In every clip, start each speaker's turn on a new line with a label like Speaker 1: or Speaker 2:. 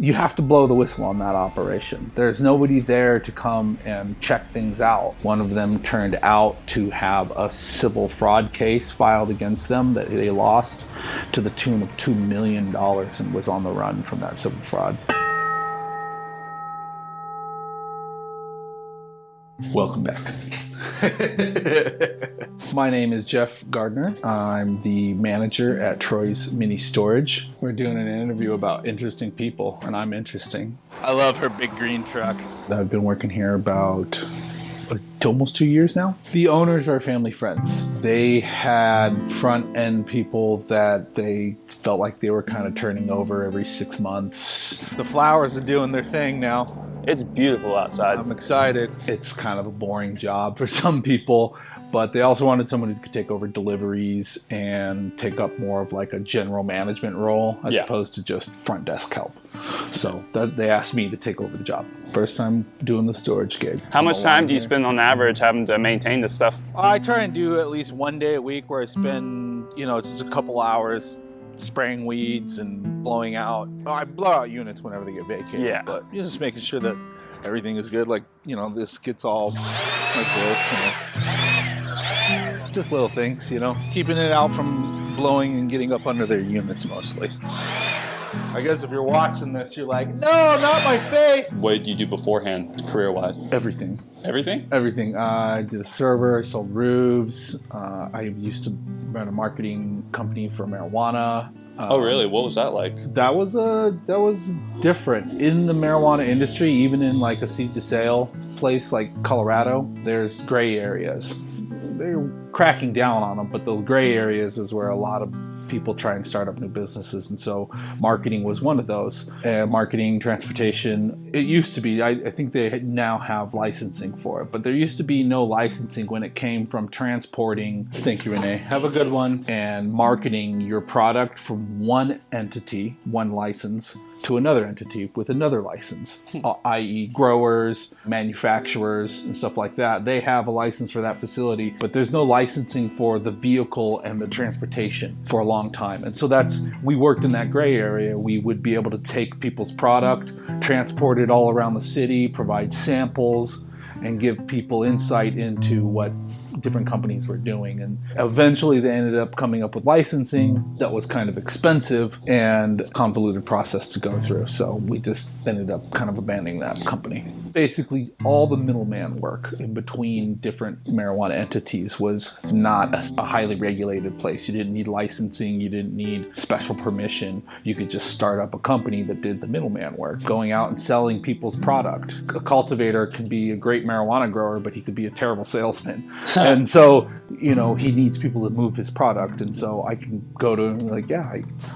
Speaker 1: You have to blow the whistle on that operation. There's nobody there to come and check things out. One of them turned out to have a civil fraud case filed against them that they lost to the tune of $2 million and was on the run from that civil fraud. Welcome back. My name is Jeff Gardner. I'm the manager at Troy's Mini Storage. We're doing an interview about interesting people, and I'm interesting. I love her big green truck. I've been working here about almost 2 years now. The owners are family friends. They had front-end people that they felt like they were kind of turning over every 6 months. The flowers are doing their thing now.
Speaker 2: It's beautiful outside.
Speaker 1: I'm excited. It's kind of a boring job for some people, but they also wanted someone who could take over deliveries and take up more of like a general management role as opposed to just front desk help. So they asked me to take over the job. First time doing the storage gig.
Speaker 2: How much time do you spend on average having to maintain this stuff?
Speaker 1: I try and do at least one day a week where I spend, just a couple hours spraying weeds and blowing out. I blow out units whenever they get vacated, but just making sure that everything is good. Like, this gets all like this. Just little things, keeping it out from blowing and getting up under their units mostly. I guess if you're watching this, you're like, no, not my face.
Speaker 2: What did you do beforehand, career-wise?
Speaker 1: Everything.
Speaker 2: Everything?
Speaker 1: Everything. I did a server, I sold roofs. I used to run a marketing company for marijuana.
Speaker 2: Oh, really? What was that like?
Speaker 1: That was different. In the marijuana industry, even in like a seed to sale place like Colorado, there's gray areas. They're cracking down on them, but those gray areas is where a lot of people try and start up new businesses, and so marketing was one of those. Marketing, transportation, it used to be, I think they now have licensing for it, but there used to be no licensing when it came from transporting, thank you Renee, have a good one, and marketing your product from one entity, one license, to another entity with another license, i.e. growers, manufacturers, and stuff like that. They have a license for that facility, but there's no licensing for the vehicle and the transportation for a long time. And so we worked in that gray area. We would be able to take people's product, transport it all around the city, provide samples, and give people insight into what different companies were doing. And eventually they ended up coming up with licensing that was kind of expensive and convoluted process to go through. So we just ended up kind of abandoning that company. Basically, all the middleman work in between different marijuana entities was not a highly regulated place. You didn't need licensing. You didn't need special permission. You could just start up a company that did the middleman work, going out and selling people's product. A cultivator can be a great marijuana grower, but he could be a terrible salesman. And so, he needs people to move his product. And so I can go to him and be like,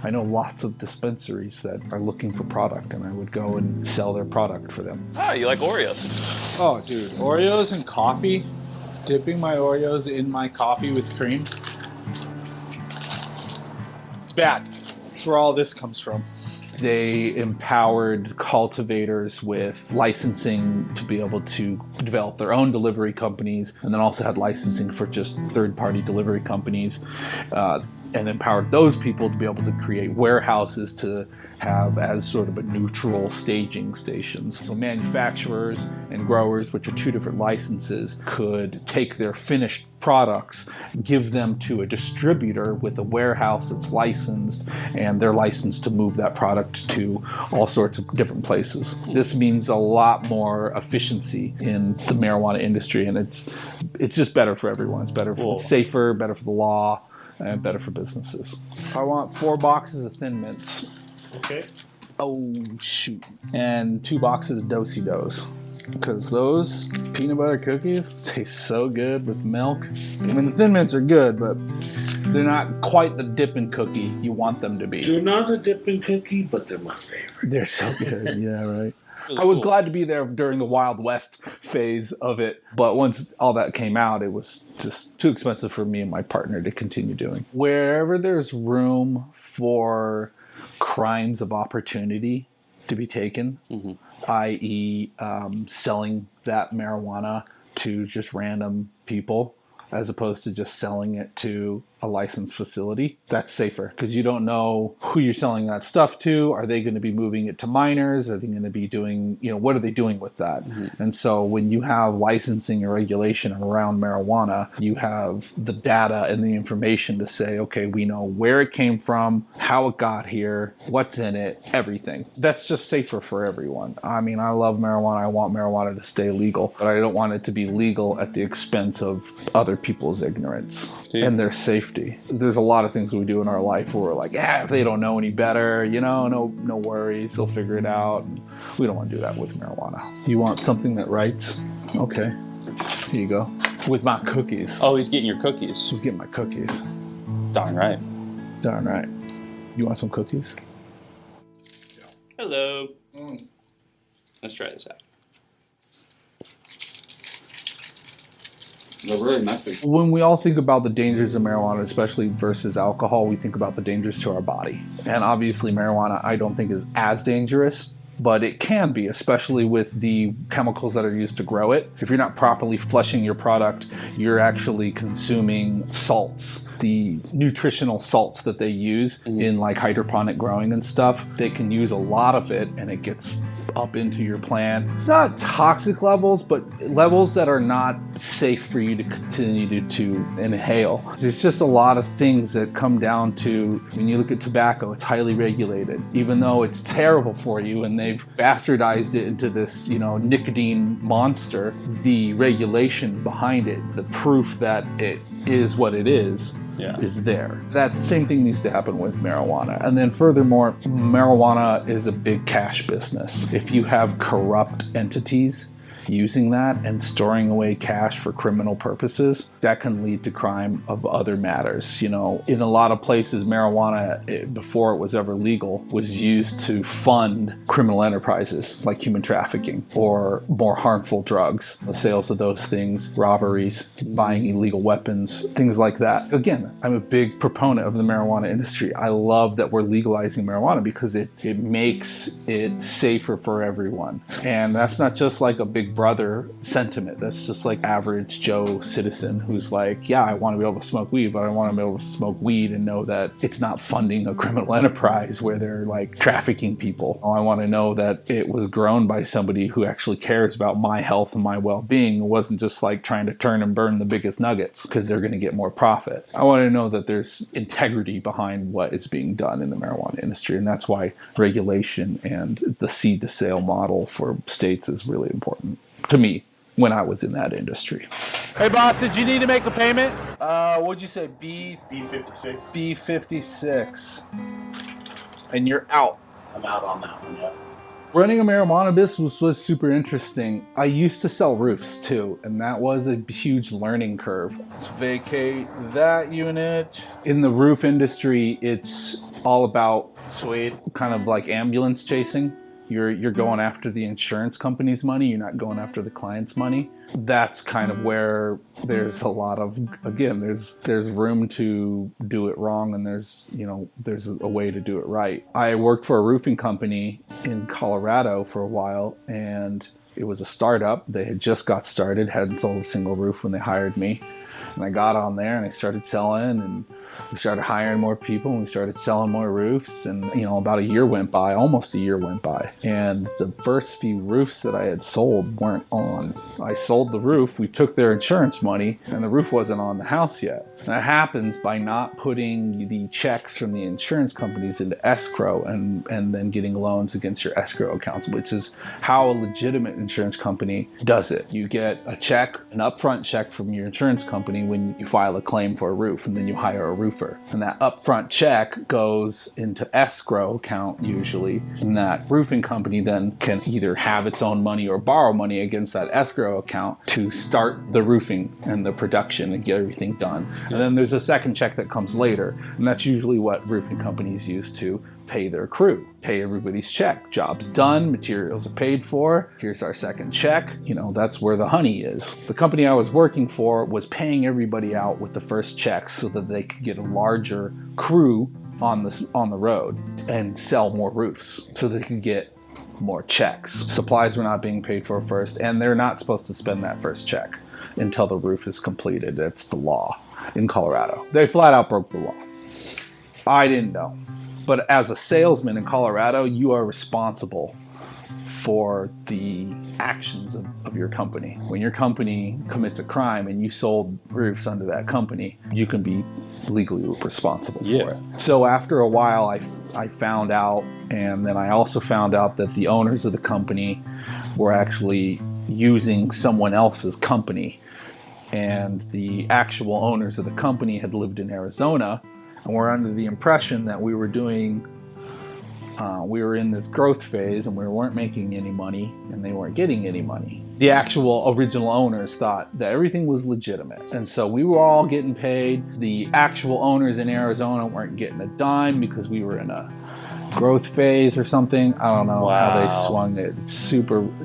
Speaker 1: I know lots of dispensaries that are looking for product, and I would go and sell their product for them.
Speaker 2: Oh, you like Oreos?
Speaker 1: Oh, dude, Oreos and coffee. Dipping my Oreos in my coffee with cream. It's bad. That's where all this comes from. They empowered cultivators with licensing to be able to develop their own delivery companies, and then also had licensing for just third-party delivery companies, and empowered those people to be able to create warehouses to have as sort of a neutral staging stations. So manufacturers and growers, which are two different licenses, could take their finished products, give them to a distributor with a warehouse that's licensed, and they're licensed to move that product to all sorts of different places. This means a lot more efficiency in the marijuana industry, and it's just better for everyone. It's better for, it's safer, better for the law, and better for businesses. I want 4 boxes of Thin Mints.
Speaker 2: Okay.
Speaker 1: Oh, shoot. And 2 boxes of Do-si-dos. Because those peanut butter cookies taste so good with milk. I mean, the Thin Mints are good, but they're not quite the dipping cookie you want them to be.
Speaker 3: They're not a dipping cookie, but they're my favorite.
Speaker 1: They're so good. Yeah, right. I was glad to be there during the Wild West phase of it, but once all that came out, it was just too expensive for me and my partner to continue doing. Wherever there's room for crimes of opportunity to be taken, i.e. Selling that marijuana to just random people, as opposed to just selling it to a licensed facility. That's safer because you don't know who you're selling that stuff to. Are they going to be moving it to minors? Are they going to be doing, what are they doing with that? And so when you have licensing or regulation around marijuana, you have the data and the information to say, okay, we know where it came from, how it got here, what's in it, everything. That's just safer for everyone. I mean, I love marijuana. I want marijuana to stay legal, but I don't want it to be legal at the expense of other people's ignorance and their safety. There's a lot of things we do in our life where we're like, if they don't know any better, no worries, they'll figure it out. And we don't want to do that with marijuana. You want something that writes? Okay, here you go. With my cookies.
Speaker 2: Oh, he's getting your cookies.
Speaker 1: He's getting my cookies.
Speaker 2: Darn right.
Speaker 1: Darn right. You want some cookies?
Speaker 2: Hello. Let's try this out. They're really messy.
Speaker 1: When we all think about the dangers of marijuana, especially versus alcohol, we think about the dangers to our body. And obviously marijuana, I don't think is as dangerous, but it can be, especially with the chemicals that are used to grow it. If you're not properly flushing your product, you're actually consuming salts. The nutritional salts that they use in like hydroponic growing and stuff, they can use a lot of it and it gets up into your plant. Not toxic levels, but levels that are not safe for you to continue to inhale. There's just a lot of things that come down to, when you look at tobacco, it's highly regulated. Even though it's terrible for you and they've bastardized it into this, nicotine monster, the regulation behind it, the proof that it is what it is there. That same thing needs to happen with marijuana. And then furthermore, marijuana is a big cash business. If you have corrupt entities using that and storing away cash for criminal purposes, that can lead to crime of other matters. In a lot of places, marijuana, before it was ever legal, was used to fund criminal enterprises like human trafficking or more harmful drugs, the sales of those things, robberies, buying illegal weapons, things like that. Again, I'm a big proponent of the marijuana industry. I love that we're legalizing marijuana because it makes it safer for everyone. And that's not just like a big brother sentiment. That's just like average Joe citizen who's like, I want to be able to smoke weed, but I want to be able to smoke weed and know that it's not funding a criminal enterprise where they're like trafficking people. I want to know that it was grown by somebody who actually cares about my health and my well-being. It wasn't just like trying to turn and burn the biggest nuggets because they're going to get more profit. I want to know that there's integrity behind what is being done in the marijuana industry, and that's why regulation and the seed to sale model for states is really important to me when I was in that industry. Hey boss, did you need to make a payment? What'd you say?
Speaker 3: B56.
Speaker 1: B56. And you're out.
Speaker 3: I'm out on that one, yeah.
Speaker 1: Running a marijuana business was super interesting. I used to sell roofs too, and that was a huge learning curve. Let's vacate that unit. In the roof industry, it's all about kind of like ambulance chasing. You're going after the insurance company's money. You're not going after the client's money. That's kind of where there's a lot of, again, there's room to do it wrong, and there's a way to do it right. I worked for a roofing company in Colorado for a while, and it was a startup. They had just got started, hadn't sold a single roof when they hired me. And I got on there and I started selling, and we started hiring more people, and we started selling more roofs. And, about almost a year went by. And the first few roofs that I had sold weren't on. I sold the roof, we took their insurance money, and the roof wasn't on the house yet. And that happens by not putting the checks from the insurance companies into escrow and then getting loans against your escrow accounts, which is how a legitimate insurance company does it. You get a check, an upfront check from your insurance company when you file a claim for a roof, and then you hire a roofer. And that upfront check goes into escrow account usually, and that roofing company then can either have its own money or borrow money against that escrow account to start the roofing and the production and get everything done. And then there's a second check that comes later, and that's usually what roofing companies use to pay their crew, pay everybody's check. Job's done, materials are paid for, here's our second check. That's where the honey is. The company I was working for was paying everybody out with the first check so that they could get a larger crew on the road and sell more roofs so they could get more checks. Supplies were not being paid for first, and they're not supposed to spend that first check until the roof is completed. It's the law in Colorado. They flat out broke the law. I didn't know. But as a salesman in Colorado, you are responsible for the actions of your company. When your company commits a crime and you sold roofs under that company, you can be legally responsible for it. So after a while, I found out, and then I also found out that the owners of the company were actually using someone else's company, and the actual owners of the company had lived in Arizona and were under the impression that we were in this growth phase and we weren't making any money and they weren't getting any money. The actual original owners thought that everything was legitimate. And so we were all getting paid. The actual owners in Arizona weren't getting a dime because we were in a growth phase or something. I don't know how they swung it. It's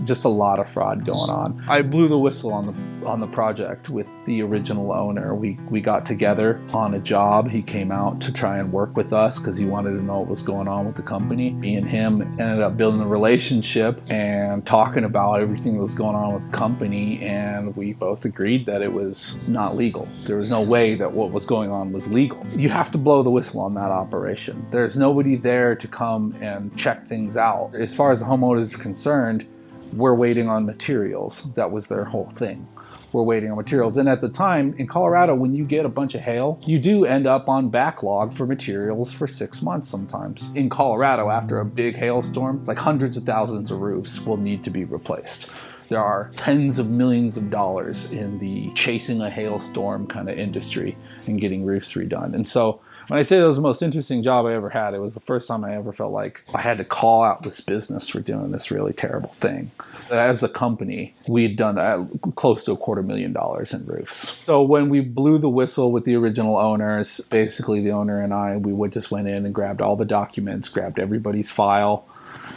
Speaker 1: just a lot of fraud going on. I blew the whistle on the project with the original owner. We got together on a job. He came out to try and work with us because he wanted to know what was going on with the company. Me and him ended up building a relationship and talking about everything that was going on with the company, and we both agreed that it was not legal. There was no way that what was going on was legal. You have to blow the whistle on that operation. There's nobody there to come and check things out. As far as the homeowner is concerned, we're waiting on materials. That was their whole thing. We're waiting on materials. And at the time, in Colorado, when you get a bunch of hail, you do end up on backlog for materials for 6 months sometimes. In Colorado, after a big hailstorm, like hundreds of thousands of roofs will need to be replaced. There are tens of millions of dollars in the chasing a hailstorm kind of industry and getting roofs redone. And so when I say that was the most interesting job I ever had, it was the first time I ever felt like I had to call out this business for doing this really terrible thing. As a company, we had done close to $250,000 in roofs. So when we blew the whistle with the original owners, basically the owner and I, just went in and grabbed all the documents, grabbed everybody's file,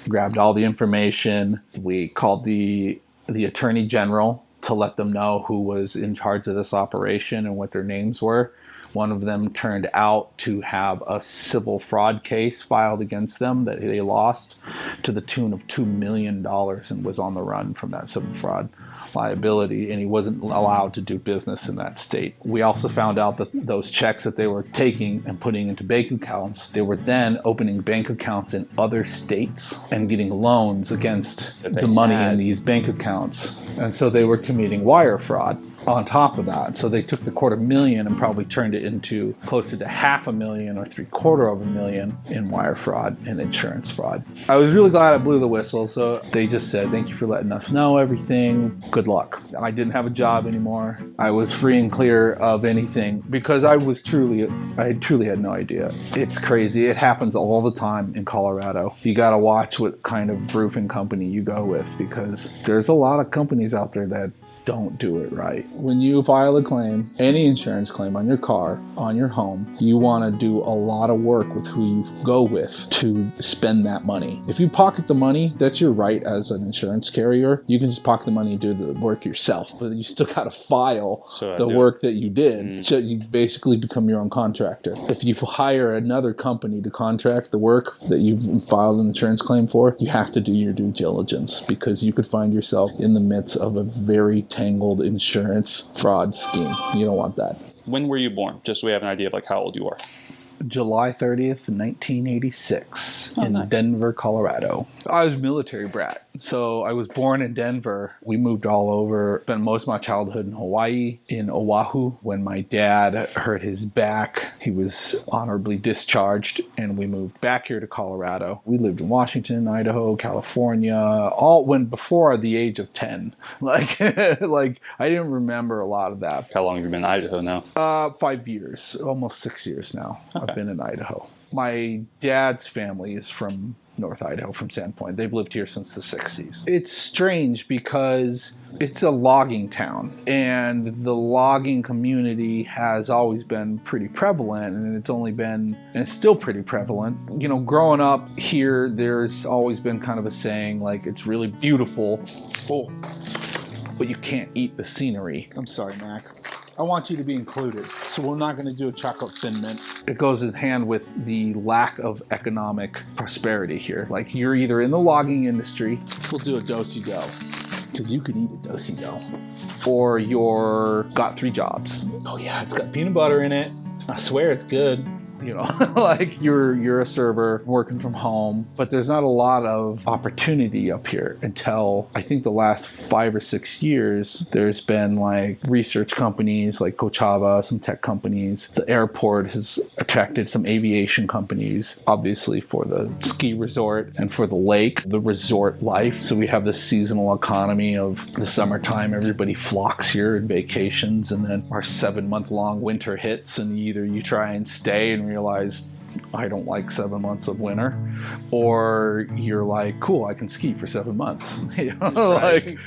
Speaker 1: grabbed all the information. We called the attorney general to let them know who was in charge of this operation and what their names were. One of them turned out to have a civil fraud case filed against them that they lost to the tune of $2 million and was on the run from that civil fraud liability, and he wasn't allowed to do business in that state. We also found out that those checks that they were taking and putting into bank accounts, they were then opening bank accounts in other states and getting loans against the money in these bank accounts. And so they were committing wire fraud on top of that. So they took the $250,000 and probably turned it into closer to $500,000 or $750,000 in wire fraud and insurance fraud. I was really glad I blew the whistle. So they just said, "Thank you for letting us know everything. Good luck." I didn't have a job anymore. I was free and clear of anything because I truly had no idea. It's crazy. It happens all the time in Colorado. You got to watch what kind of roofing company you go with because there's a lot of companies out there that don't do it right. When you file a claim, any insurance claim on your car, on your home, you want to do a lot of work with who you go with to spend that money. If you pocket the money, that's your right as an insurance carrier. You can just pocket the money and do the work yourself, but you still got to file the work that you did. So you basically become your own contractor. If you hire another company to contract the work that you've filed an insurance claim for, you have to do your due diligence because you could find yourself in the midst of a very tangled insurance fraud scheme. You don't want that.
Speaker 2: When were you born? Just so we have an idea of like how old you are.
Speaker 1: July 30th, 1986 in
Speaker 2: nice.
Speaker 1: Denver, Colorado. I was a military brat. So I was born in Denver. We moved all over, spent most of my childhood in Hawaii, in Oahu. When my dad hurt his back, he was honorably discharged and we moved back here to Colorado. We lived in Washington, Idaho, California, all when before the age of 10. Like I didn't remember a lot of that.
Speaker 2: How long have you been in Idaho now?
Speaker 1: 5 years, almost 6 years now. Okay. I've been in Idaho. My dad's family is from North Idaho, from Sandpoint. They've lived here since the 60s. It's strange because it's a logging town and the logging community has always been pretty prevalent and it's still pretty prevalent. You know, growing up here, there's always been kind of a saying like it's really beautiful, but you can't eat the scenery. I'm sorry, Mac. I want you to be included. So we're not going to do a chocolate thin mint. It goes in hand with the lack of economic prosperity here. Like, you're either in the logging industry, we'll do a do-si-do, because you can eat a do-si-do, or you're got 3 jobs. Oh yeah, it's got peanut butter in it. I swear it's good. You know, like you're a server working from home, but there's not a lot of opportunity up here until I think the last 5 or 6 years. There's been like research companies like Coachella, some tech companies. The airport has attracted some aviation companies, obviously for the ski resort and for the lake, the resort life. So we have this seasonal economy of the summertime. Everybody flocks here and vacations, and then our 7-month-long winter hits, and either you try and stay and realize I don't like 7 months of winter, or you're like, cool, I can ski for 7 months. You know, like,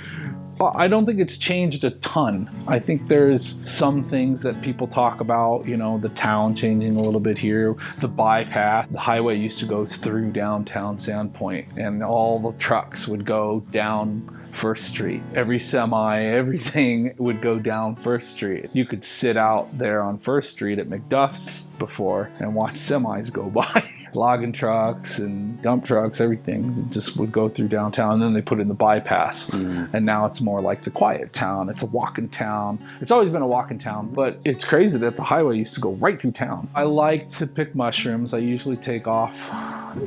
Speaker 1: I don't think it's changed a ton. I think there's some things that people talk about, you know, the town changing a little bit here, the bypass. The highway used to go through downtown Sandpoint, and all the trucks would go down First Street. Every semi, everything would go down First Street. You could sit out there on First Street at McDuff's before and watch semis go by. Logging trucks and dump trucks, everything just would go through downtown, and then they put in the bypass. And now it's more like the quiet town. It's a walking town. It's always been a walking town, but it's crazy that the highway used to go right through town. I like to pick mushrooms. I usually take off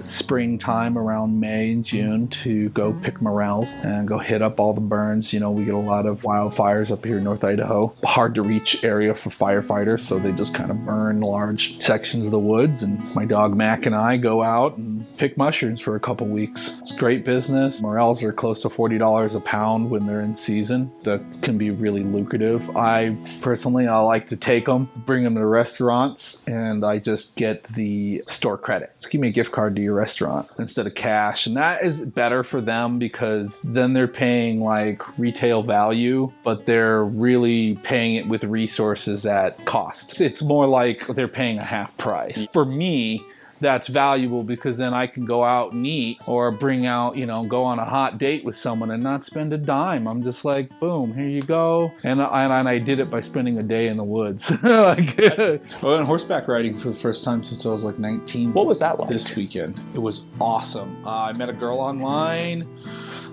Speaker 1: springtime around May and June to go pick morels and go hit up all the burns. You know, we get a lot of wildfires up here in North Idaho. Hard to reach area for firefighters, so they just kind of burn large sections of the woods, and my dog Mac and I go out and pick mushrooms for a couple weeks. It's great business. Morels are close to $40 a pound when they're in season. That can be really lucrative. I like to take them, bring them to restaurants, and I just get the store credit. Just give me a gift card to your restaurant instead of cash. And that is better for them because then they're paying like retail value, but they're really paying it with resources at cost. It's more like they're paying a half price. For me, that's valuable because then I can go out and eat or bring out, you know, go on a hot date with someone and not spend a dime. I'm just like, boom, here you go. And I did it by spending a day in the woods. I went horseback riding for the first time since I was like 19.
Speaker 2: What was that like?
Speaker 1: This weekend. It was awesome. I met a girl online,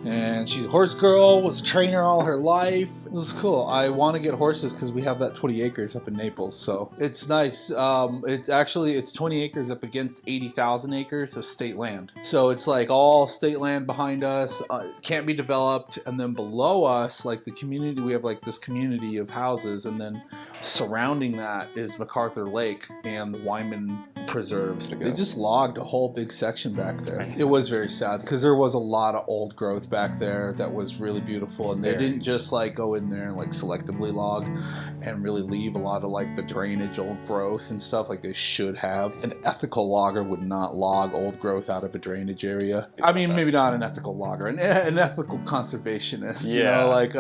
Speaker 1: and she's a horse girl, was a trainer all her life. It was cool. I want to get horses because we have that 20 acres up in Naples, so it's nice. It's 20 acres up against 80,000 acres of state land. So it's like all state land behind us, can't be developed, and then below us, like the community, we have like this community of houses, and then surrounding that is MacArthur Lake and the Wyman preserves. They just logged a whole big section back there. It was very sad because there was a lot of old growth back there that was really beautiful, and they didn't just like go in there and like selectively log and really leave a lot of like the drainage, old growth and stuff like they should have. An ethical logger would not log old growth out of a drainage area. I mean, maybe not an ethical logger, an ethical conservationist. You know, like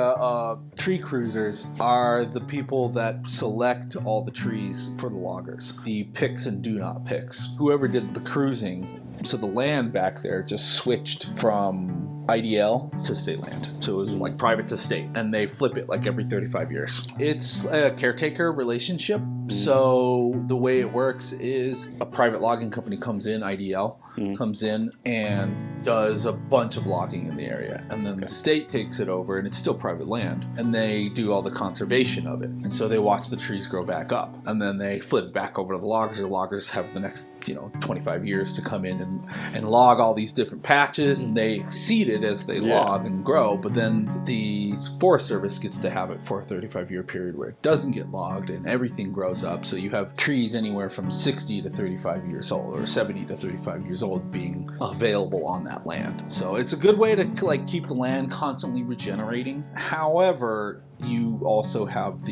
Speaker 1: tree cruisers are the people that select all the trees for the loggers. The picks and do not picks. Whoever did the cruising, so the land back there just switched from IDL to state land. So it was like private to state, and they flip it like every 35 years. It's a caretaker relationship. So the way it works is a private logging company comes in, IDL, comes in and does a bunch of logging in the area. And then the state takes it over, and it's still private land, and they do all the conservation of it. And so they watch the trees grow back up, and then they flip back over to the loggers. The loggers have the next, 25 years to come in and log all these different patches, and they seed it as they log and grow. But then the Forest Service gets to have it for a 35-year period where it doesn't get logged and everything grows up. So you have trees anywhere from 60 to 35 years old, or 70 to 35 years old being available on that land. So it's a good way to like keep the land constantly regenerating. However, you also have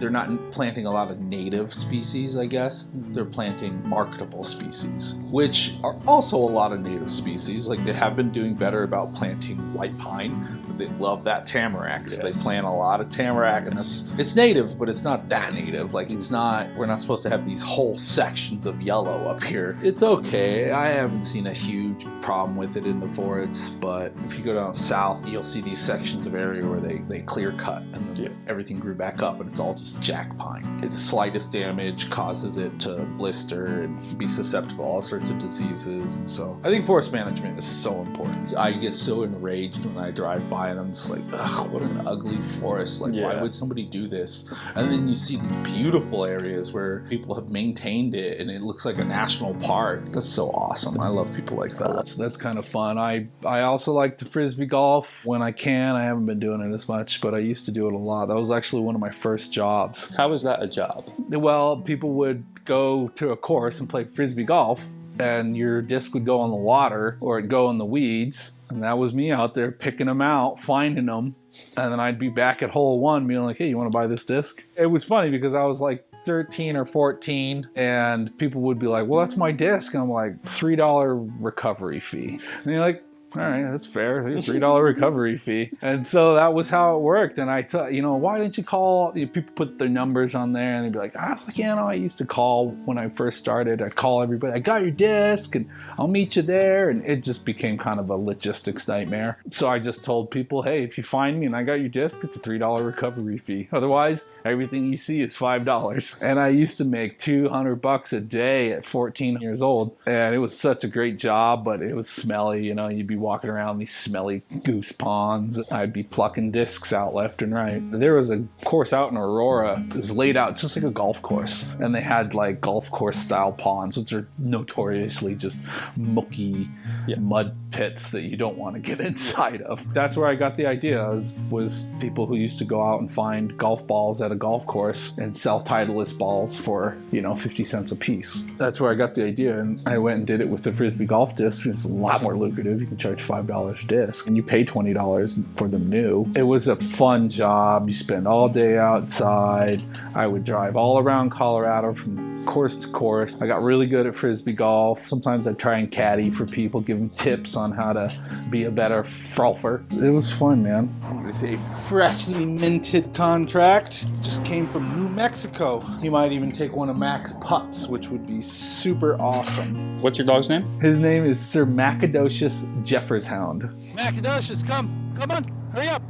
Speaker 1: they're not planting a lot of native species, I guess. They're planting marketable species, which are also a lot of native species. Like they have been doing better about planting white pine, but they love that tamarack. So they plant a lot of tamarack, and it's native, but it's not that native. Like we're not supposed to have these whole sections of yellow up here. It's okay. I haven't seen a huge problem with it in the forests, but if you go down south, you'll see these sections of area where they clear cut, and then everything grew back up, and it's all just jack pine. The slightest damage causes it to blister and be susceptible to all sorts of diseases. And so I think forest management is so important. I get so enraged when I drive by and I'm just like, ugh, what an ugly forest. Like, why would somebody do this? And then you see these beautiful areas where people have maintained it and it looks like a national park. That's so awesome. I love people like that. That's kind of fun. I also like to frisbee golf when I can. I haven't been doing it as much, but I used to do it a lot. That was actually one of my first jobs.
Speaker 2: How is that a job?
Speaker 1: Well, people would go to a course and play frisbee golf, and your disc would go on the water or it'd go in the weeds. And that was me out there picking them out, finding them. And then I'd be back at hole one being like, hey, you want to buy this disc? It was funny because I was like 13 or 14 and people would be like, well, that's my disc. And I'm like, $3 recovery fee. And you're like, all right, that's fair. $3 recovery fee. And so that was how it worked. And I thought, why didn't you call? People put their numbers on there and they'd be like, I was like, I used to call when I first started. I'd call everybody, I got your disc and I'll meet you there. And it just became kind of a logistics nightmare. So I just told people, hey, if you find me and I got your disc, it's a $3 recovery fee. Otherwise, everything you see is $5. And I used to make $200 a day at 14 years old. And it was such a great job, but it was smelly. You'd be walking around these smelly goose ponds. I'd be plucking discs out left and right. There was a course out in Aurora. It was laid out just like a golf course. And they had like golf course style ponds, which are notoriously just mucky mud pits that you don't want to get inside of. That's where I got the idea, was people who used to go out and find golf balls at a golf course and sell Titleist balls for, 50 cents a piece. That's where I got the idea. And I went and did it with the frisbee golf discs. It's a lot more lucrative. You can charge $5 a disc and you pay $20 for them new. It was a fun job. You spend all day outside. I would drive all around Colorado from course to course. I got really good at frisbee golf. Sometimes I'd try and caddy for people, give them tips on how to be a better frolfer. It was fun, man.
Speaker 4: It's a freshly minted contract. Just came from New Mexico. He might even take one of Mac's pups, which would be super awesome.
Speaker 2: What's your dog's name?
Speaker 1: His name is Sir Macadocious Jeffers Hound.
Speaker 4: Macadocious, come on, hurry up.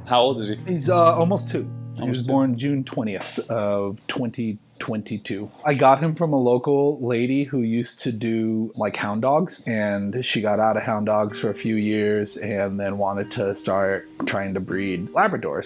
Speaker 2: How old is he?
Speaker 1: He's almost 2. He was born June 20th of 2022. I got him from a local lady who used to do like hound dogs, and she got out of hound dogs for a few years and then wanted to start trying to breed Labrador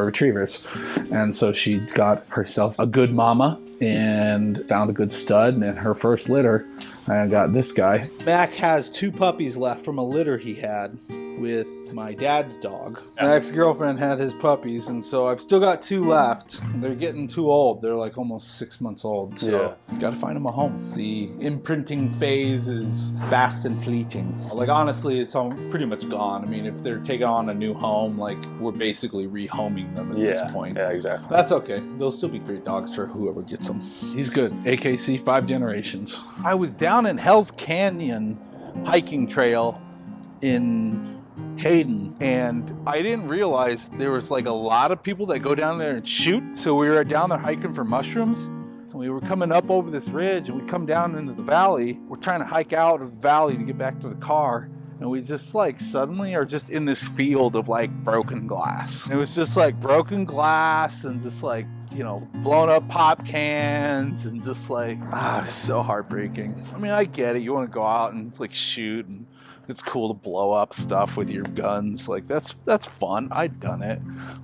Speaker 1: retrievers. And so she got herself a good mama and found a good stud, and in her first litter I got this guy.
Speaker 4: Mac has 2 puppies left from a litter he had with my dad's dog. My ex-girlfriend had his puppies, and so I've still got 2 left. They're getting too old. They're like almost 6 months old, so gotta find them a home. The imprinting phase is fast and fleeting. Like, honestly, it's all pretty much gone. I mean, if they're taking on a new home, like, we're basically rehoming them at this point.
Speaker 2: Yeah, exactly.
Speaker 4: That's okay. They'll still be great dogs for whoever gets them.
Speaker 1: He's good. AKC 5 generations.
Speaker 4: I was down in Hell's Canyon hiking trail in Hayden, and I didn't realize there was like a lot of people that go down there and shoot. So we were down there hiking for mushrooms, and we were coming up over this ridge, and we come down into the valley. We're trying to hike out of the valley to get back to the car, and we just like suddenly are just in this field of like broken glass. And it was just like broken glass and just like, blown up pop cans, and just like, it's so heartbreaking. I mean, I get it. You want to go out and like shoot, and it's cool to blow up stuff with your guns. Like, that's fun. I'd done it.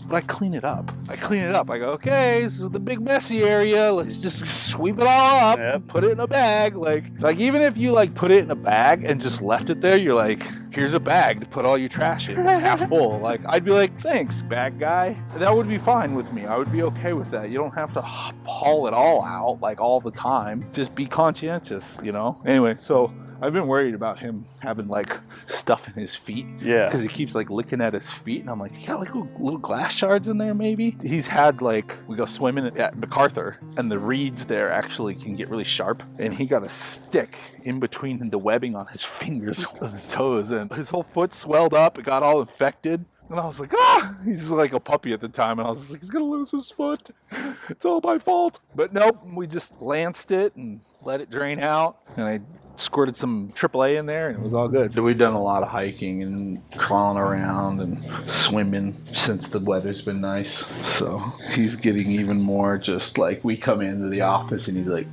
Speaker 4: But I clean it up. I go, okay, this is the big messy area. Let's just sweep it all up and put it in a bag. Like even if you like put it in a bag and just left it there, you're like, here's a bag to put all your trash in. It's half full. Like, I'd be like, thanks, bag guy. That would be fine with me. I would be okay with that. You don't have to haul it all out like all the time. Just be conscientious, Anyway, so I've been worried about him having like stuff in his feet.
Speaker 2: Yeah.
Speaker 4: Because he keeps like licking at his feet, and I'm like, you got like little glass shards in there maybe? He's had like, we go swimming at MacArthur, and the reeds there actually can get really sharp, and he got a stick in between the webbing on his fingers on his toes, and his whole foot swelled up. It got all infected. And I was like, he's like a puppy at the time. And I was like, he's going to lose his foot. It's all my fault. But nope, we just lanced it and let it drain out. And I squirted some AAA in there, and it was all good.
Speaker 1: So we've done a lot of hiking and crawling around and swimming since the weather's been nice. So he's getting even more just like we come into the office and he's like,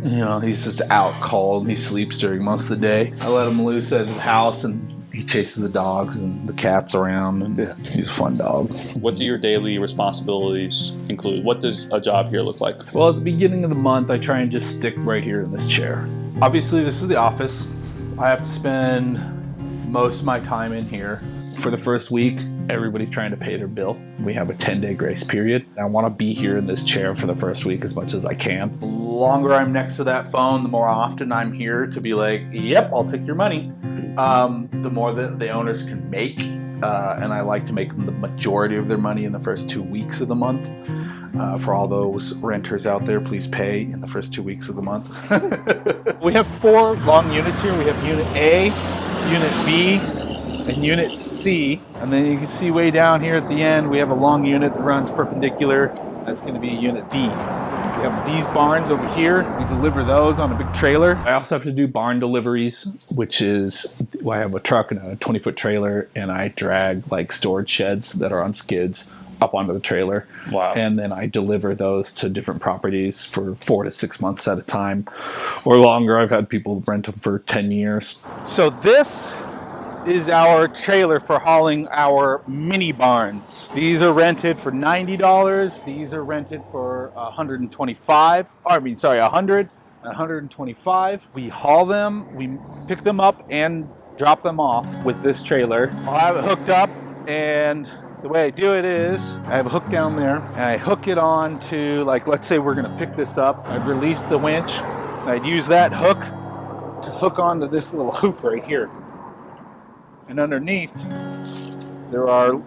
Speaker 1: you know, he's just out cold. He sleeps during most of the day. I let him loose at the house and he chases the dogs and the cats around, and he's a fun dog.
Speaker 2: What do your daily responsibilities include? What does a job here look like?
Speaker 1: Well, at the beginning of the month, I try and just stick right here in this chair.
Speaker 4: Obviously, this is the office. I have to spend most of my time in here.
Speaker 1: For the first week, everybody's trying to pay their bill. We have a 10-day grace period. I want to be here in this chair for the first week as much as I can.
Speaker 4: The longer I'm next to that phone, the more often I'm here to be like, yep, I'll take your money. The more that the owners can make, and I like to make them the majority of their money in the first 2 weeks of the month. For all those renters out there, please pay in the first 2 weeks of the month. We have 4 long units here. We have Unit A, Unit B, and Unit C. And then you can see way down here at the end, we have a long unit that runs perpendicular. That's going to be Unit D. We have these barns over here. We deliver those on a big trailer.
Speaker 1: I also have to do barn deliveries, which is, I have a truck and a 20-foot trailer, and I drag like storage sheds that are on skids up onto the trailer.
Speaker 2: Wow.
Speaker 1: And then I deliver those to different properties for 4 to 6 months at a time or longer. I've had people rent them for 10 years.
Speaker 4: So this is our trailer for hauling our mini barns. These are rented for $90. These are rented for $125. $100, $125. We haul them, we pick them up and drop them off with this trailer. I'll have it hooked up, and the way I do it is I have a hook down there and I hook it on to, like, let's say we're gonna pick this up. I'd release the winch. I'd use that hook to hook onto this little hoop right here. And underneath, there are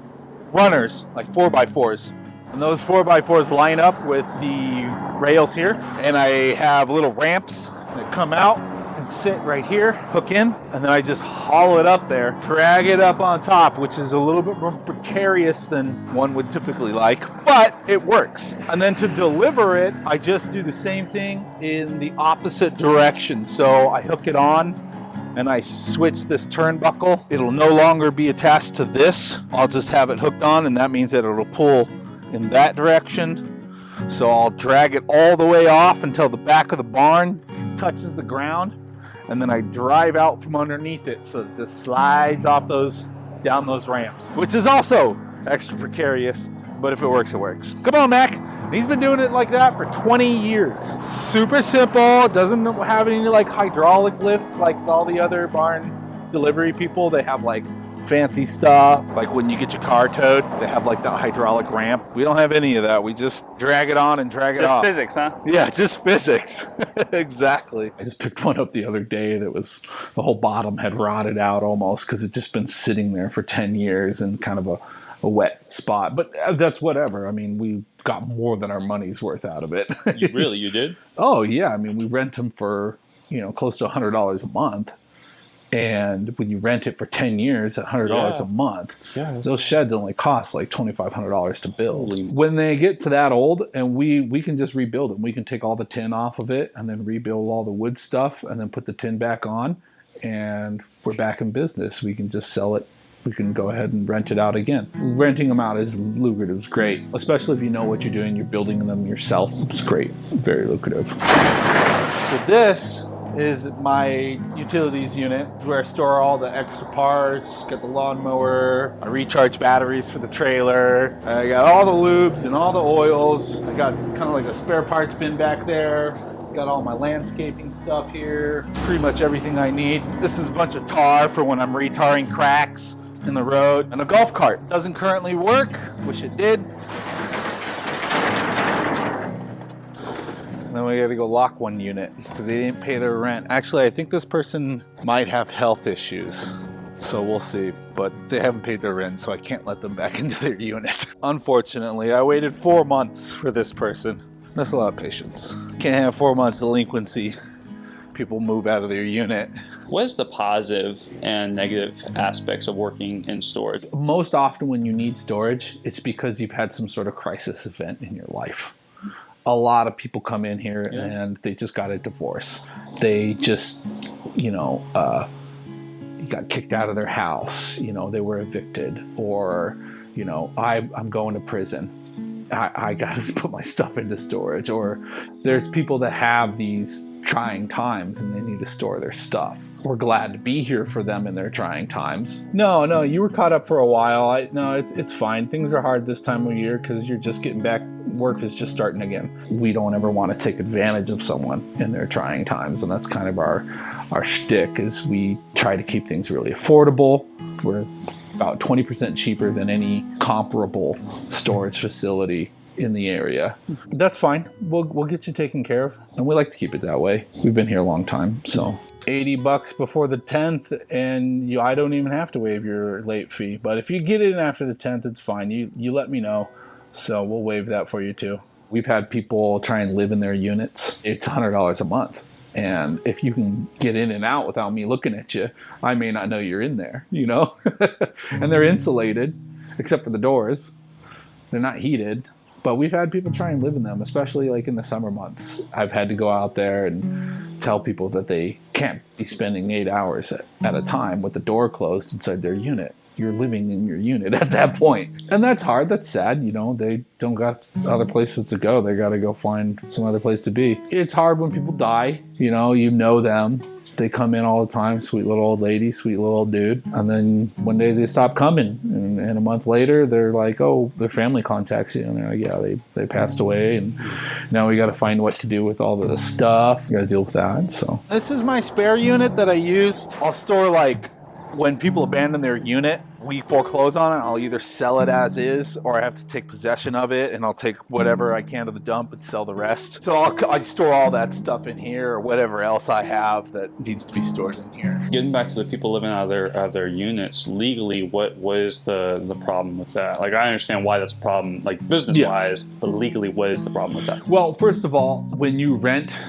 Speaker 4: runners, like 4x4s. And those 4x4s line up with the rails here. And I have little ramps that come out and sit right here, hook in, and then I just haul it up there, drag it up on top, which is a little bit more precarious than one would typically like, but it works. And then to deliver it, I just do the same thing in the opposite direction. So I hook it on, and I switch this turnbuckle. It'll no longer be attached to this. I'll just have it hooked on, and that means that it'll pull in that direction. So I'll drag it all the way off until the back of the barn touches the ground, and then I drive out from underneath it so it just slides off down those ramps, which is also extra precarious, but if it works, it works. Come on, Mac. He's been doing it like that for 20 years. Super simple. Doesn't have any like hydraulic lifts like all the other barn delivery people. They have like fancy stuff. Like when you get your car towed, they have like the hydraulic ramp. We don't have any of that. We just drag it on and drag it off.
Speaker 2: Just physics, huh?
Speaker 4: Yeah, just physics. Exactly.
Speaker 1: I just picked one up the other day that was, the whole bottom had rotted out almost because it just been sitting there for 10 years in kind of a wet spot. But that's whatever. I mean, we got more than our money's worth out of it.
Speaker 2: You did?
Speaker 1: Oh, yeah. I mean, we rent them for, close to $100 a month. And when you rent it for 10 years at $100 a month, those sheds only cost like $2,500 to build. When they get to that old, and we can just rebuild them. We can take all the tin off of it and then rebuild all the wood stuff and then put the tin back on, and we're back in business. We can just sell it. We can go ahead and rent it out again. Renting them out is lucrative. It's great, especially if you know what you're doing. You're building them yourself. It's great. Very lucrative.
Speaker 4: So this is my utilities unit. It's where I store all the extra parts, got the lawnmower, I recharge batteries for the trailer, I got all the lubes and all the oils, I got kind of like a spare parts bin back there, got all my landscaping stuff here, pretty much everything I need. This is a bunch of tar for when I'm retarring cracks in the road, and a golf cart. Doesn't currently work, wish it did. Then we gotta go lock one unit because they didn't pay their rent. Actually, I think this person might have health issues, so we'll see. But they haven't paid their rent, so I can't let them back into their unit. Unfortunately, I waited 4 months for this person. That's a lot of patience. Can't have 4 months delinquency. People move out of their unit.
Speaker 2: What is the positive and negative aspects of working in storage?
Speaker 1: Most often when you need storage, it's because you've had some sort of crisis event in your life. A lot of people come in here
Speaker 2: Yeah.
Speaker 1: and they just got a divorce. They just, got kicked out of their house. They were evicted, or, I'm going to prison. I got to put my stuff into storage. Or there's people that have these trying times and they need to store their stuff. We're glad to be here for them in their trying times. No, you were caught up for a while. It's fine. Things are hard this time of year because you're just getting back. Work is just starting again. We don't ever want to take advantage of someone in their trying times, and that's kind of our shtick. Is we try to keep things really affordable. We're about 20% cheaper than any comparable storage facility in the area. That's fine. We'll get you taken care of, and we like to keep it that way. We've been here a long time, so $80 before the 10th, and I don't even have to waive your late fee. But if you get in after the 10th, it's fine. You let me know, so we'll waive that for you too. We've had people try and live in their units. It's $100 a month. And if you can get in and out without me looking at you, I may not know you're in there, And they're insulated, except for the doors. They're not heated. But we've had people try and live in them, especially like in the summer months. I've had to go out there and tell people that they can't be spending 8 hours at a time with the door closed inside their unit. You're living in your unit at that point. And that's hard. That's sad. They don't got other places to go. They got to go find some other place to be. It's hard when people die. You know them. They come in all the time. Sweet little old lady, sweet little old dude. And then one day they stop coming. And a month later, they're like, oh, their family contacts you. And they're like, yeah, they passed away. And now we got to find what to do with all the stuff. We got to deal with that. So this is my spare unit that I used. I'll store when people abandon their unit, we foreclose on it. I'll either sell it as is, or I have to take possession of it, and I'll take whatever I can to the dump and sell the rest. So I store all that stuff in here, or whatever else I have that needs to be stored in here.
Speaker 2: Getting back to the people living out of their units, legally, what is the problem with that? Like, I understand why that's a problem, like business-wise, but legally, what is the problem with that?
Speaker 1: Well, first of all, when you rent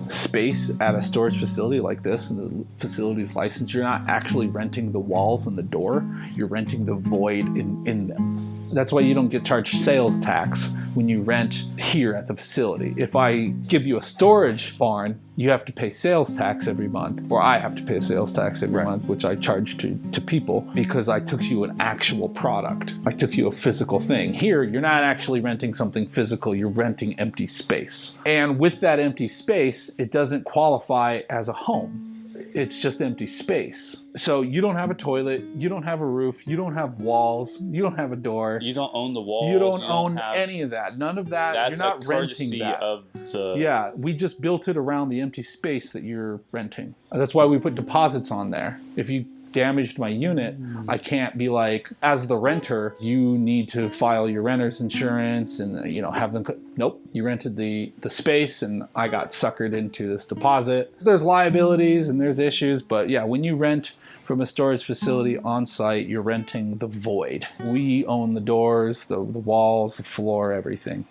Speaker 1: space at a storage facility like this, and the facility's licensed, you're not actually renting the walls and the door, you're renting the void in them. That's why you don't get charged sales tax when you rent here at the facility. If I give you a storage barn, you have to pay sales tax every month, or I have to pay sales tax every month, which I charge to people because I took you an actual product. I took you a physical thing. Here, you're not actually renting something physical, you're renting empty space. And with that empty space, it doesn't qualify as a home. It's just empty space. So you don't have a toilet, you don't have a roof, you don't have walls, you don't have a door.
Speaker 2: You don't own the walls.
Speaker 1: You don't own any of that. None of that.
Speaker 2: That's
Speaker 1: you're not renting that.
Speaker 2: Of the...
Speaker 1: Yeah, we just built it around the empty space that you're renting. That's why we put deposits on there. If you damaged my unit, I can't be like, as the renter, you need to file your renter's insurance and have them. Nope, you rented the space and I got suckered into this deposit. There's liabilities and there's issues, but yeah, when you rent from a storage facility on site, you're renting the void. We own the doors, the walls, the floor, everything.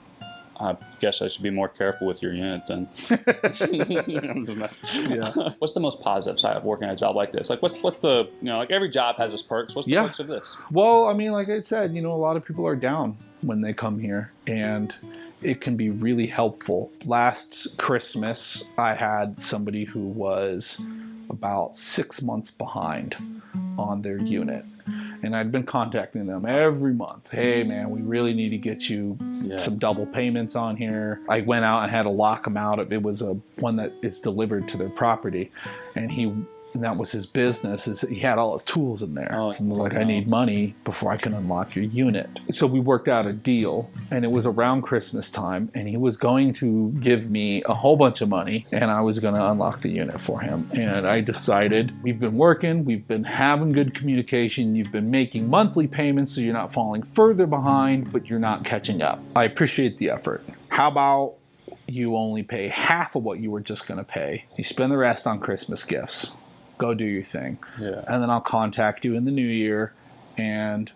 Speaker 2: I guess I should be more careful with your unit then. I'm just messing.
Speaker 1: Yeah.
Speaker 2: What's the most positive side of working a job like this? Like, what's the, like every job has its perks. What's the perks of this?
Speaker 1: Well, I mean, like I said, a lot of people are down when they come here, and it can be really helpful. Last Christmas, I had somebody who was about 6 months behind on their unit. And I'd been contacting them every month. Hey, man, we really need to get you some double payments on here. I went out and had to lock them out. It was one that is delivered to their property. And that was his business. He had all his tools in there. And was like, I need money before I can unlock your unit. So we worked out a deal, and it was around Christmas time, and he was going to give me a whole bunch of money, and I was going to unlock the unit for him. And I decided, we've been working, we've been having good communication, you've been making monthly payments so you're not falling further behind, but you're not catching up. I appreciate the effort. How about you only pay half of what you were just going to pay? You spend the rest on Christmas gifts. Go do your thing. Yeah. And then I'll contact you in the new year, and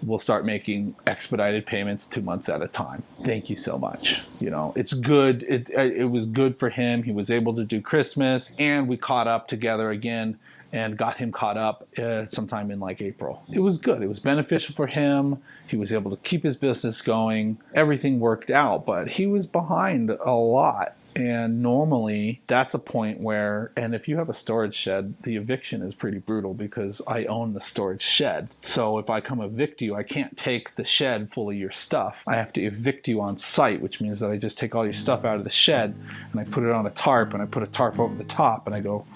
Speaker 1: we'll start making expedited payments 2 months at a time. Thank you so much. It's good. It was good for him. He was able to do Christmas, and we caught up together again. and got him caught up sometime in like April. It was good. It was beneficial for him. He was able to keep his business going. Everything worked out, but he was behind a lot. And normally that's a point where, and if you have a storage shed, the eviction is pretty brutal because I own the storage shed. So if I come evict you, I can't take the shed full of your stuff. I have to evict you on site, which means that I just take all your stuff out of the shed and I put it on a tarp, and I put a tarp over the top, and I go,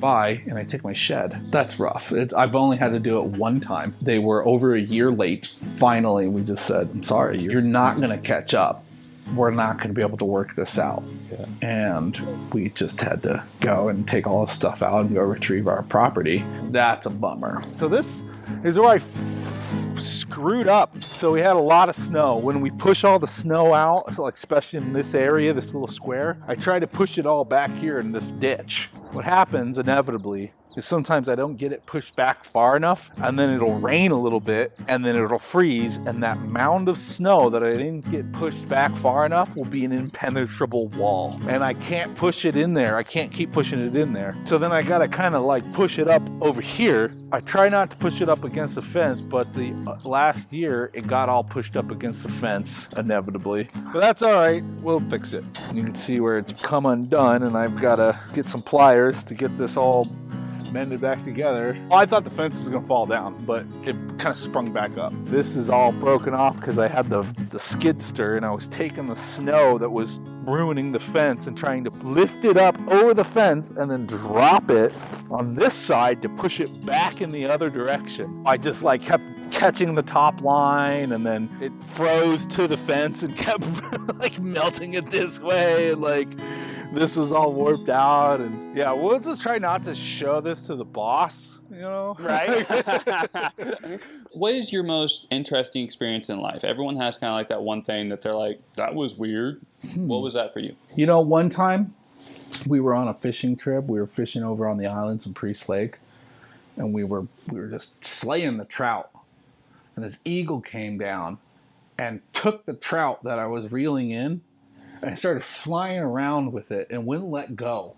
Speaker 1: bye, and I take my shed. That's rough. I've only had to do it one time. They were over a year late. Finally, we just said, I'm sorry, you're not going to catch up. We're not going to be able to work this out.
Speaker 2: Yeah.
Speaker 1: And we just had to go and take all the stuff out and go retrieve our property. That's a bummer.
Speaker 4: So this is where I screwed up. So we had a lot of snow. When we push all the snow out, so like especially in this area, this little square, I try to push it all back here in this ditch. What happens inevitably is sometimes I don't get it pushed back far enough, and then it'll rain a little bit, and then it'll freeze, and that mound of snow that I didn't get pushed back far enough will be an impenetrable wall. And I can't push it in there. I can't keep pushing it in there. So then I gotta kind of like push it up over here. I try not to push it up against the fence, but the last year it got all pushed up against the fence inevitably. But that's all right. We'll fix it. You can see where it's come undone, and I've got to get some pliers to get this all mended back together. Well, I thought the fence was gonna fall down, but it kind of sprung back up. This is all broken off because I had the skidster, and I was taking the snow that was ruining the fence and trying to lift it up over the fence and then drop it on this side to push it back in the other direction. I just like kept catching the top line, and then it froze to the fence and kept like melting it this way, and like this was all warped out. And yeah, we'll just try not to show this to the boss, you know?
Speaker 2: Right. What is your most interesting experience in life? Everyone has kind of like that one thing that they're like, that was weird. What was that for you?
Speaker 1: You know, one time we were on a fishing trip. We were fishing over on the islands in Priest Lake, and we were just slaying the trout. And this eagle came down and took the trout that I was reeling in, and I started flying around with it and wouldn't let go.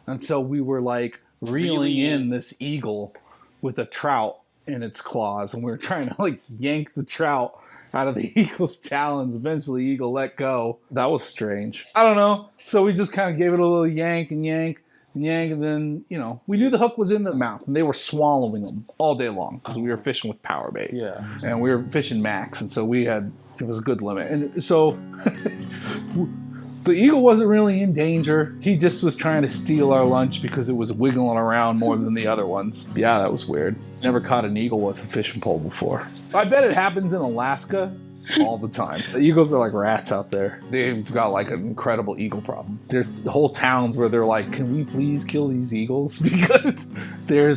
Speaker 1: And so we were like reeling in this eagle with a trout in its claws, and we were trying to like yank the trout out of the eagle's talons. Eventually, the eagle let go. That was strange. I don't know. So we just kind of gave it a little yank and yank and yank, and then, you know, we knew the hook was in the mouth, and they were swallowing them all day long because we were fishing with power bait.
Speaker 2: Yeah.
Speaker 1: And we were fishing max, and so it was a good limit. And so the eagle wasn't really in danger. He just was trying to steal our lunch because it was wiggling around more than the other ones. Yeah, that was weird. Never caught an eagle with a fishing pole before. I bet it happens in Alaska all the time. The eagles are like rats out there. They've got like an incredible eagle problem. There's whole towns where they're like, can we please kill these eagles? Because they're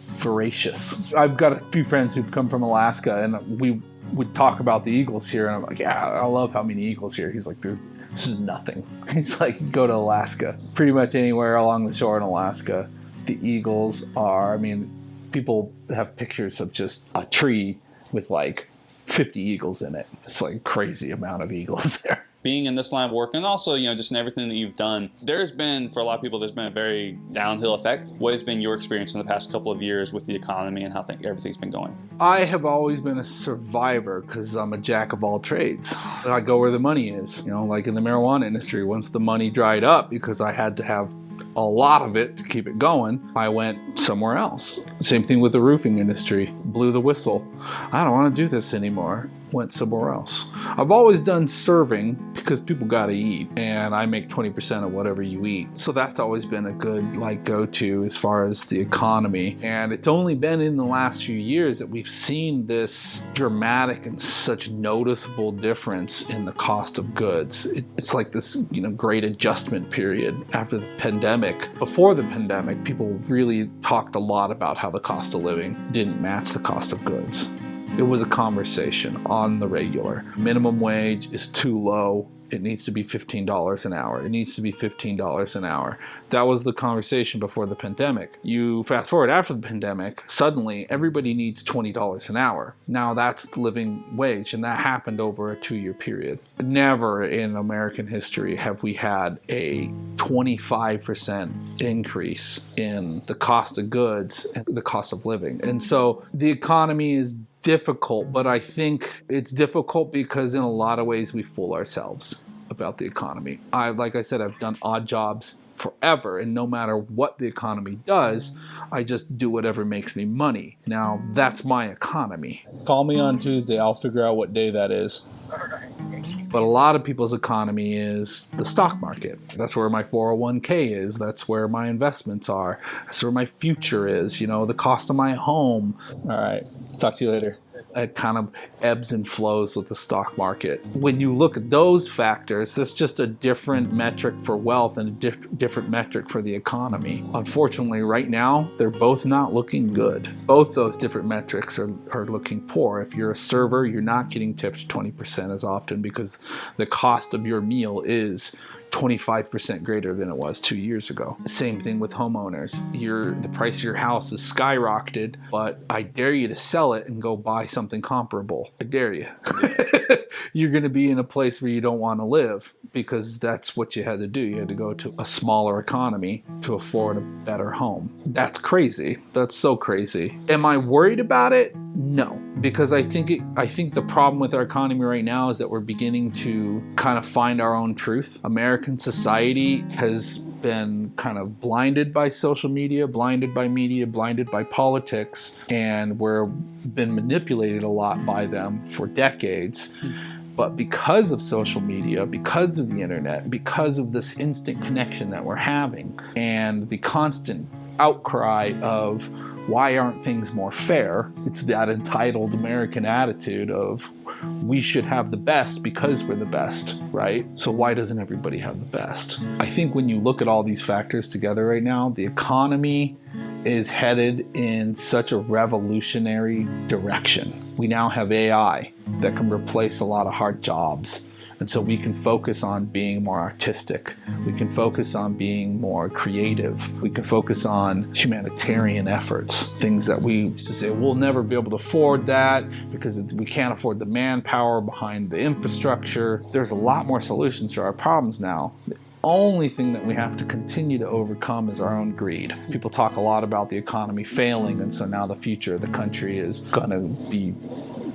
Speaker 1: voracious. I've got a few friends who've come from Alaska, and we would talk about the eagles here, and I'm like, yeah, I love how many eagles here. He's like, dude, this is nothing. He's like, go to Alaska. Pretty much anywhere along the shore in Alaska, the eagles are, I mean, people have pictures of just a tree with like 50 eagles in it. It's like crazy amount of eagles there.
Speaker 2: Being in this line of work, and also, you know, just in everything that you've done, there's been, for a lot of people, there's been a very downhill effect. What has been your experience in the past couple of years with the economy and how everything's been going?
Speaker 1: I have always been a survivor because I'm a jack of all trades. I go where the money is. You know, like in the marijuana industry, once the money dried up, because I had to have a lot of it to keep it going, I went somewhere else. Same thing with the roofing industry. Blew the whistle. I don't want to do this anymore. Went somewhere else. I've always done serving because people gotta eat, and I make 20% of whatever you eat. So that's always been a good like go-to as far as the economy. And it's only been in the last few years that we've seen this dramatic and such noticeable difference in the cost of goods. It's like this, you know, great adjustment period after the pandemic. Before the pandemic, people really talked a lot about how the cost of living didn't match the cost of goods. It was a conversation on the regular. Minimum wage is too low. It needs to be $15 an hour. It needs to be $15 an hour. That was the conversation before the pandemic. You fast forward after the pandemic, suddenly everybody needs $20 an hour. Now that's the living wage, and that happened over a 2-year period. Never in American history have we had a 25% increase in the cost of goods and the cost of living. And so the economy is difficult, but I think it's difficult because in a lot of ways we fool ourselves about the economy. Like I said, I've done odd jobs forever, and no matter what the economy does, I just do whatever makes me money. Now, that's my economy. Call me on Tuesday, I'll figure out what day that is. But a lot of people's economy is the stock market. That's where my 401k is. That's where my investments are. That's where my future is. You know, the cost of my home. All right. Talk to you later. It kind of ebbs and flows with the stock market. When you look at those factors, that's just a different metric for wealth and a different metric for the economy. Unfortunately, right now, they're both not looking good. Both those different metrics are looking poor. If you're a server, you're not getting tipped 20% as often because the cost of your meal is 25% greater than it was 2 years ago. Same thing with homeowners. The price of your house is skyrocketed, but I dare you to sell it and go buy something comparable. I dare you. You're going to be in a place where you don't want to live because that's what you had to do. You had to go to a smaller economy to afford a better home. That's crazy. That's so crazy. Am I worried about it? No, because I think the problem with our economy right now is that we're beginning to kind of find our own truth. American society has been kind of blinded by social media, blinded by media, blinded by politics, and we're been manipulated a lot by them for decades. But because of social media, because of the internet, because of this instant connection that we're having, and the constant outcry of why aren't things more fair? It's that entitled American attitude of we should have the best because we're the best, right? So why doesn't everybody have the best? I think when you look at all these factors together right now, the economy is headed in such a revolutionary direction. We now have AI that can replace a lot of hard jobs. And so we can focus on being more artistic. We can focus on being more creative. We can focus on humanitarian efforts, things that we used to say, we'll never be able to afford that because we can't afford the manpower behind the infrastructure. There's a lot more solutions to our problems now. The only thing that we have to continue to overcome is our own greed. People talk a lot about the economy failing, and so now the future of the country is going to be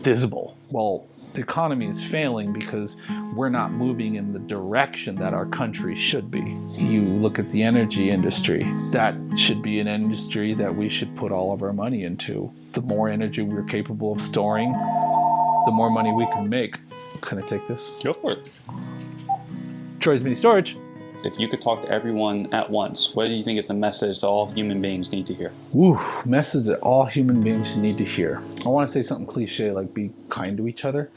Speaker 1: dismal. Well, the economy is failing because we're not moving in the direction that our country should be. You look at the energy industry. That should be an industry that we should put all of our money into. The more energy we're capable of storing, the more money we can make. Can I take this?
Speaker 2: Go for it.
Speaker 1: Troy's Mini Storage.
Speaker 2: If you could talk to everyone at once, what do you think is the message that all human beings need to hear?
Speaker 1: Woo, message that all human beings need to hear. I want to say something cliche like be kind to each other.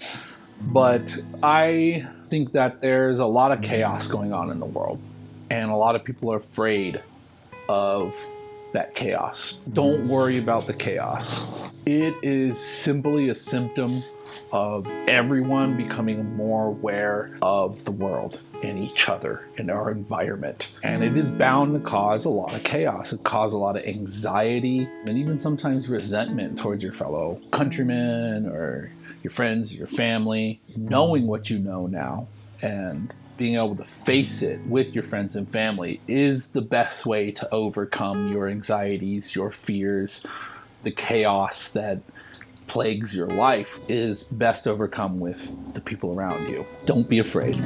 Speaker 1: But I think that there's a lot of chaos going on in the world. And a lot of people are afraid of that chaos. Don't worry about the chaos. It is simply a symptom of everyone becoming more aware of the world and each other and our environment. And it is bound to cause a lot of chaos. It causes a lot of anxiety and even sometimes resentment towards your fellow countrymen or your friends, your family. Knowing what you know now and being able to face it with your friends and family is the best way to overcome your anxieties, your fears, the chaos that plagues your life is best overcome with the people around you. Don't be afraid.